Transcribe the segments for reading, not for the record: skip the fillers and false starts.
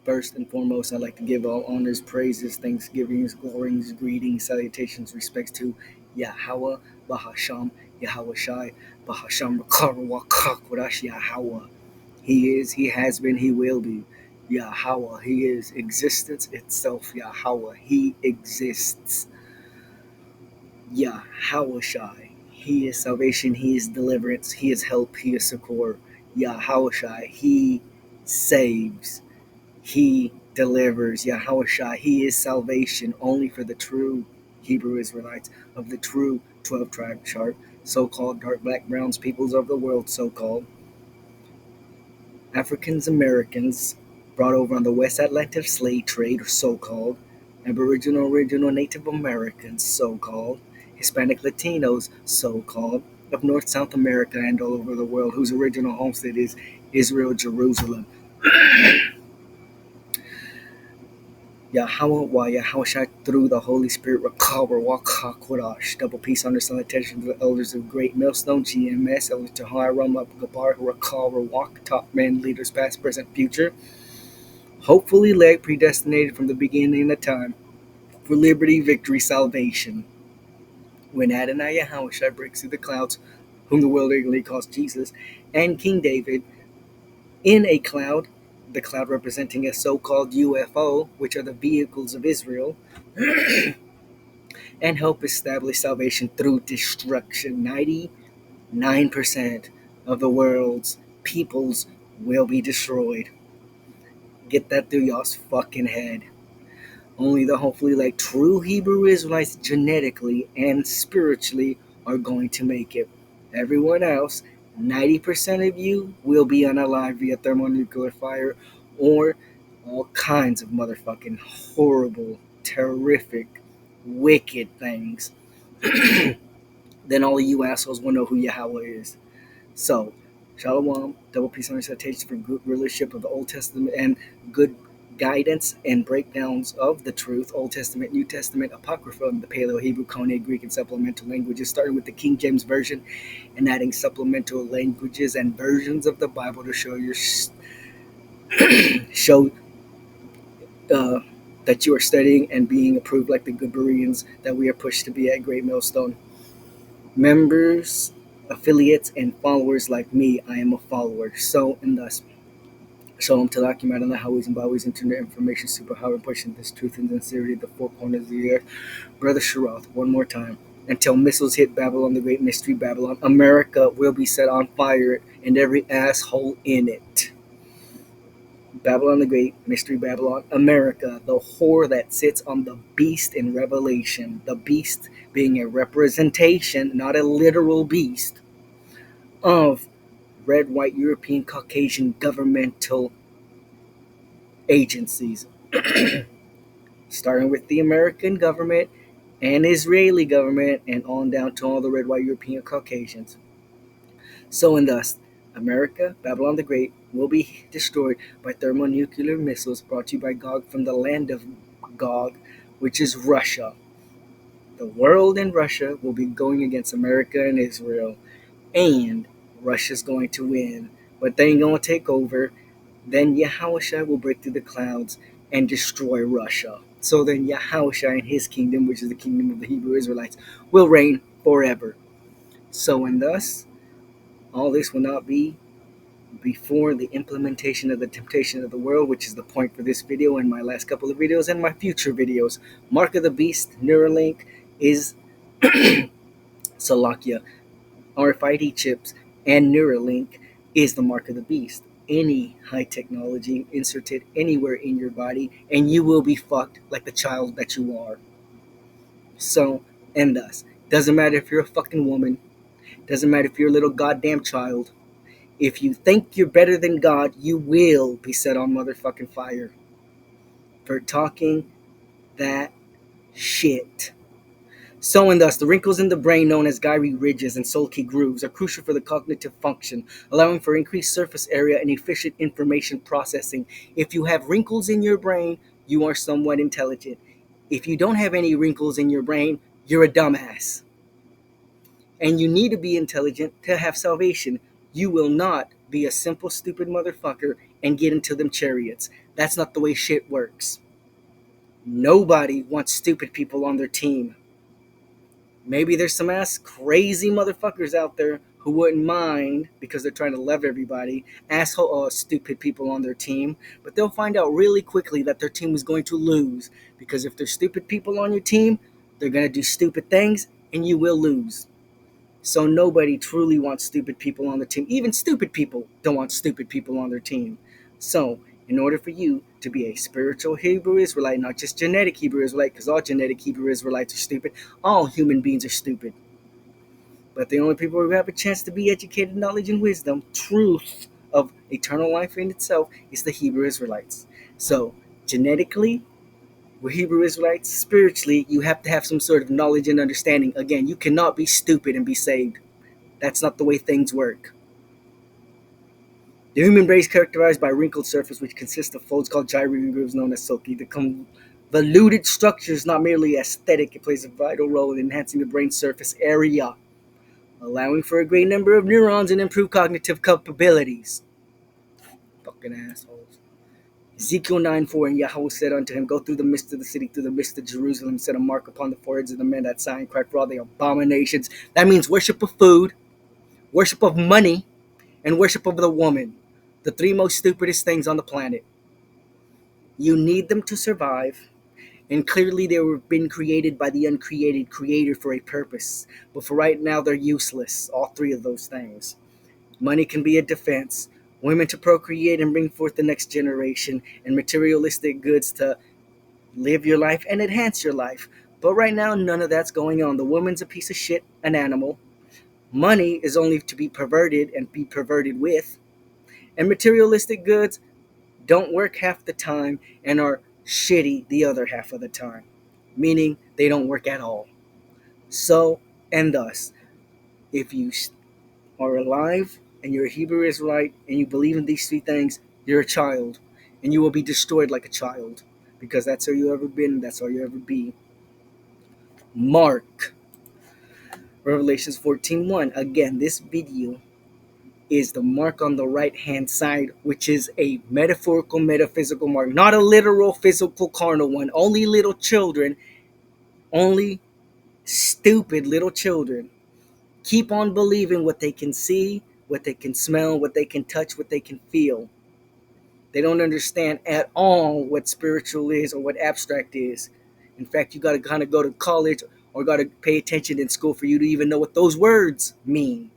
First and foremost, I'd like to give all honors, praises, thanksgivings, glories, greetings, salutations, respects to yaHaWaH, Bahasham, yaHaWaSHI, Bahasham, Rakarawakwadash, yaHaWaH. He is, he has been, he will be. yaHaWaH, he is existence itself. yaHaWaH, he exists. yaHaWaSHI, he is salvation, he is deliverance, he is help, he is succor. yaHaWaSHI, he saves. He delivers. yaHaWaSHI, he is salvation only for the true Hebrew Israelites of the true 12 tribe chart, so-called dark, black, browns, peoples of the world, so-called Africans Americans brought over on the West Atlantic slave trade, so-called Aboriginal, original Native Americans, so-called Hispanic Latinos, so-called of North South America and all over the world, whose original homestead is Israel, Jerusalem. yaHaWaSHI, yaHaWaSHI through the Holy Spirit, Rakarawakwadash. Double peace, understand attention to the elders of Great Millstone, GMS, elders to High Rama, Gabar, RakarawaK, top men, leaders past, present, future. Hopefully elect, predestinated from the beginning of time, for liberty, victory, salvation. When Adonai yaHaWaSHI breaks through the clouds, whom the world ignorantly calls Jesus, and King David, in a cloud, the cloud representing a so-called UFO, which are the vehicles of Israel, and help establish salvation through destruction. 99% of the world's peoples will be destroyed. Get that through y'all's fucking head. Only the hopefully like true Hebrew Israelites genetically and spiritually are going to make it. Everyone else, 90% of you will be unalive via thermonuclear fire or all kinds of motherfucking horrible, terrific, wicked things. Then all of you assholes will know who yaHaWaH is. So, Shalom, double peace and recitation for good rulership of the Old Testament and good guidance and breakdowns of the truth, Old Testament, New Testament, Apocrypha, the Paleo, Hebrew, Koine, Greek, and supplemental languages, starting with the King James Version and adding supplemental languages and versions of the Bible to show that you are studying and being approved like the good Bereans that we are pushed to be at Great Millstone. Members, affiliates, and followers like me, I am a follower. So and thus, Shalom to document on the highways and byways and turn the information superpower pushing this truth and sincerity to the four corners of the earth. Brother Sharoth, one more time. Until missiles hit Babylon, the great mystery Babylon, America will be set on fire and every asshole in it. Babylon the Great, Mystery Babylon, America, the whore that sits on the beast in Revelation. The beast being a representation, not a literal beast, of red, white, European, Caucasian governmental agencies. Starting with the American government and Israeli government and on down to all the red, white, European, Caucasians. So and thus, America, Babylon the Great, will be destroyed by thermonuclear missiles brought to you by Gog from the land of Gog, which is Russia. The world and Russia will be going against America and Israel, and Russia's going to win, but they ain't going to take over. Then yaHaWaSHI will break through the clouds and destroy Russia. So then yaHaWaSHI and his kingdom, which is the kingdom of the Hebrew Israelites, will reign forever. So and thus, all this will not be before the implementation of the temptation of the world, which is the point for this video and my last couple of videos and my future videos. Mark of the Beast, Neuralink is Salakia. RFID chips and Neuralink is the mark of the beast. Any high technology inserted anywhere in your body and you will be fucked like the child that you are. So, and thus, doesn't matter if you're a fucking woman, doesn't matter if you're a little goddamn child. If you think you're better than God, you will be set on motherfucking fire for talking that shit. So and thus, the wrinkles in the brain known as gyri ridges and sulci grooves are crucial for the cognitive function, allowing for increased surface area and efficient information processing. If you have wrinkles in your brain, you are somewhat intelligent. If you don't have any wrinkles in your brain, you're a dumbass. And you need to be intelligent to have salvation. You will not be a simple, stupid motherfucker and get into them chariots. That's not the way shit works. Nobody wants stupid people on their team. Maybe there's some ass crazy motherfuckers out there who wouldn't mind, because they're trying to love everybody, asshole stupid people on their team, but they'll find out really quickly that their team is going to lose, because if there's stupid people on your team, they're going to do stupid things and you will lose. So nobody truly wants stupid people on the team. Even stupid people don't want stupid people on their team. So, in order for you to be a spiritual Hebrew Israelite, not just genetic Hebrew Israelite, because all genetic Hebrew Israelites are stupid, all human beings are stupid. But the only people who have a chance to be educated, knowledge, and wisdom, truth of eternal life in itself, is the Hebrew Israelites. So, genetically, we're Hebrew Israelites. Spiritually, you have to have some sort of knowledge and understanding. Again, you cannot be stupid and be saved. That's not the way things work. The human brain is characterized by a wrinkled surface, which consists of folds called gyri and grooves known as sulci. The convoluted structure is not merely aesthetic, it plays a vital role in enhancing the brain surface area, allowing for a great number of neurons and improved cognitive capabilities. Fucking assholes. Ezekiel 9:4, and yaHaWaH said unto him, Go through the midst of the city, through the midst of Jerusalem, set a mark upon the foreheads of the men that sigh and cry for all the abominations. That means worship of food, worship of money, and worship of the woman. The three most stupidest things on the planet. You need them to survive, and clearly they were been created by the uncreated creator for a purpose. But for right now, they're useless, all three of those things. Money can be a defense, women to procreate and bring forth the next generation, and materialistic goods to live your life and enhance your life. But right now, none of that's going on. The woman's a piece of shit, an animal. Money is only to be perverted and be perverted with. And materialistic goods don't work half the time and are shitty the other half of the time, meaning they don't work at all. So, and thus, if you are alive and you're a Hebrew Israelite and you believe in these three things, you're a child and you will be destroyed like a child, because that's all you ever been, that's all you ever be. Mark Revelations 14:1. Again, this video is the mark on the right hand side, which is a metaphorical, metaphysical mark, not a literal, physical, carnal one. Only little children, only stupid little children, keep on believing what they can see, what they can smell, what they can touch, what they can feel. They don't understand at all what spiritual is or what abstract is. In fact, you got to kind of go to college or got to pay attention in school for you to even know what those words mean.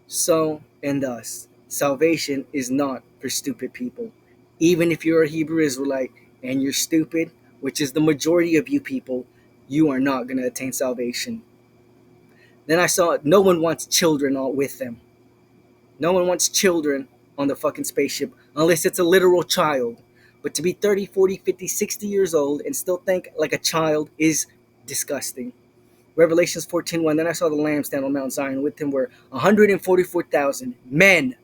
So, and thus, salvation is not for stupid people. Even if you're a Hebrew Israelite and you're stupid, which is the majority of you people, you are not going to attain salvation. Then I saw no one wants children all with them. No one wants children on the fucking spaceship unless it's a literal child. But to be 30, 40, 50, 60 years old and still think like a child is disgusting. Revelations 14:1. Then I saw the Lamb stand on Mount Zion. With him were 144,000 men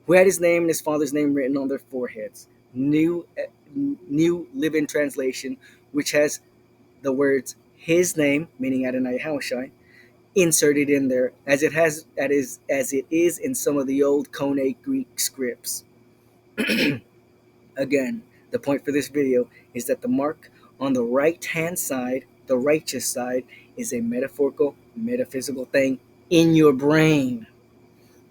who had his name and his father's name written on their foreheads. New Living Translation, which has the words his name, meaning Adonai yaHaWaSHI, inserted in there, as it is in some of the old Koine Greek scripts. Again, the point for this video is that the mark on the right hand side, the righteous side, is a metaphorical, metaphysical thing in your brain.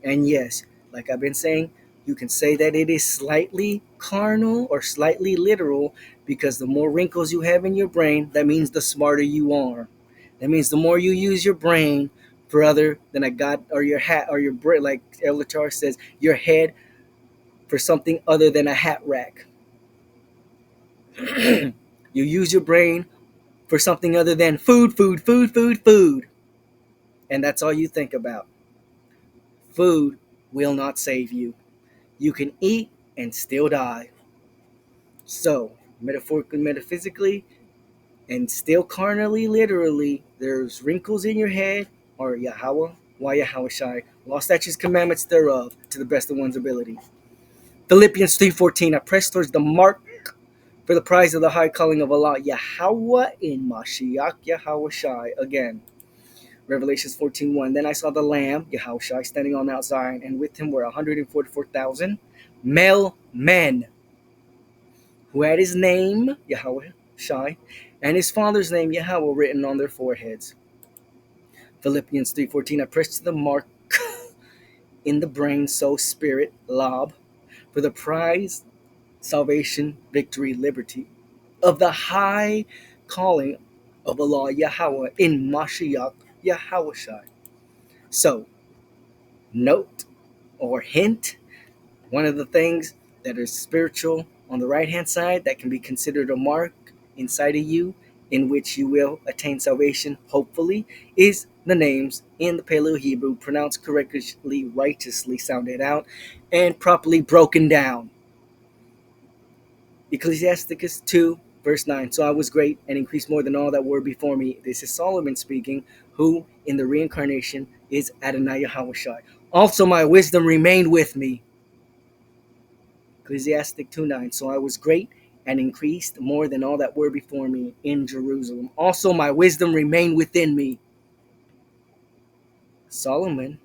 And yes, like I've been saying, you can say that it is slightly carnal or slightly literal, because the more wrinkles you have in your brain, that means the smarter you are. That means the more you use your brain for other than a god, or your hat, or your brain, like Elatar says, your head for something other than a hat rack. You use your brain for something other than food, food, food, food, food. And that's all you think about. Food will not save you. You can eat and still die. So, metaphorically, metaphysically, and still carnally, literally, there's wrinkles in your head, or yaHaWaH, yaHaWaSHI, law, statutes, commandments thereof, to the best of one's ability. Philippians 3:14. I press towards the mark for the prize of the high calling of Allah, yaHaWaH in MaSHaYaCH, yaHaWaSHI. Again, Revelations 14:1. Then I saw the Lamb, yaHaWaSHI, standing on Mount Zion, and with him were 144,000 male men, who had his name, yaHaWaSHI, and his father's name, yaHaWaH, written on their foreheads. Philippians 3:14, I press to the mark in the brain, soul, spirit, lob, for the prize, salvation, victory, liberty, of the high calling of Allah yaHaWaH in MaSHaYaCH yaHaWaSHI. So, note or hint, one of the things that is spiritual on the right hand side that can be considered a mark inside of you in which you will attain salvation, hopefully, is the names in the Paleo Hebrew pronounced correctly, righteously sounded out, and properly broken down. Ecclesiasticus 2, verse 9. So I was great and increased more than all that were before me. This is Solomon speaking, who in the reincarnation is Adonai yaHaWaSHI. Also my wisdom remained with me. Ecclesiastic 2:9. So I was great and increased more than all that were before me in Jerusalem. Also my wisdom remained within me. Solomon,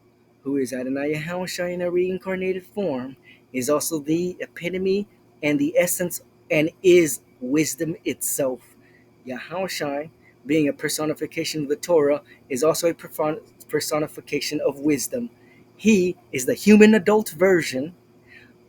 who is Adonai yaHaWaSHI in a reincarnated form, is also the epitome and the essence and is wisdom itself. yaHaWaSHI, being a personification of the Torah, is also a personification of wisdom. He is the human adult version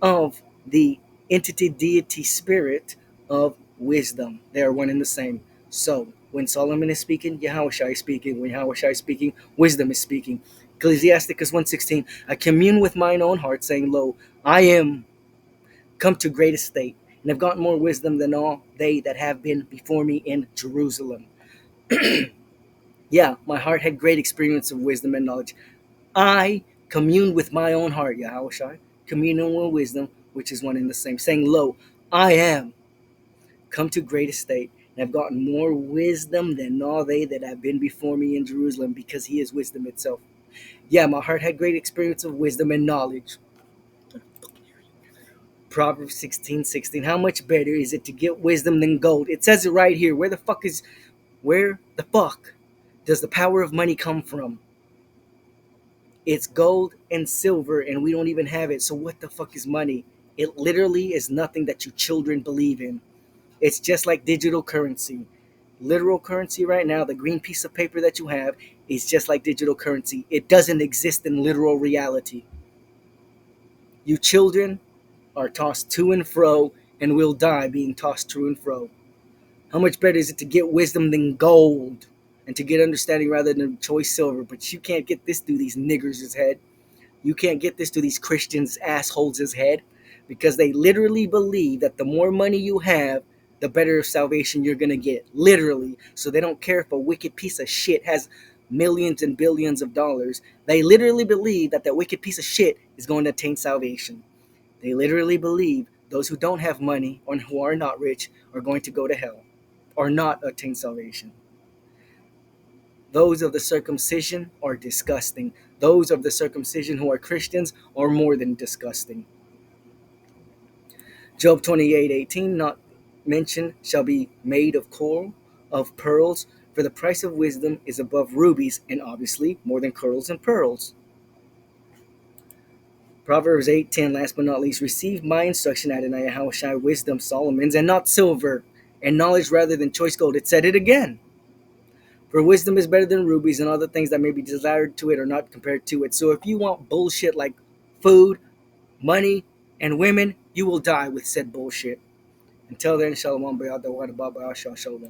of the entity, deity, spirit of wisdom. They are one and the same. So, when Solomon is speaking, yaHaWaSHI is speaking. When yaHaWaSHI is speaking, wisdom is speaking. Ecclesiasticus 1:16, I commune with mine own heart, saying, Lo, I am come to great estate, and have gotten more wisdom than all they that have been before me in Jerusalem. Yeah, my heart had great experience of wisdom and knowledge. I commune with my own heart, yaHaWaSHI, communion with wisdom, which is one and the same, saying, Lo, I am come to great estate, and have gotten more wisdom than all they that have been before me in Jerusalem, because he is wisdom itself. Yeah, my heart had great experience of wisdom and knowledge. Proverbs 16:16. How much better is it to get wisdom than gold? It says it right here. Where the fuck does the power of money come from? It's gold and silver, and we don't even have it. So what the fuck is money? It literally is nothing that you children believe in. It's just like digital currency. Literal currency right now, the green piece of paper that you have, is just like digital currency. It doesn't exist in literal reality. You children are tossed to and fro and will die being tossed to and fro. How much better is it to get wisdom than gold and to get understanding rather than choice silver? But you can't get this through these niggers' head. You can't get this through these Christians' assholes' head, because they literally believe that the more money you have, the better salvation you're going to get. Literally. So they don't care if a wicked piece of shit has millions and billions of dollars. They literally believe that that wicked piece of shit is going to attain salvation. They literally believe those who don't have money or who are not rich are going to go to hell or not attain salvation. Those of the circumcision are disgusting. Those of the circumcision who are Christians are more than disgusting. Job 28:18, not mentioned, shall be made of coral, of pearls, for the price of wisdom is above rubies, and obviously more than corals and pearls. Proverbs 8:10, last but not least, receive my instruction, Adonai yaHaWaSHI, wisdom, Solomon's, and not silver, and knowledge rather than choice gold. It said it again. For wisdom is better than rubies, and all the things that may be desired to it are not compared to it. So if you want bullshit like food, money, and women, you will die with said bullshit. Until then, shalom, b'yad, shalom.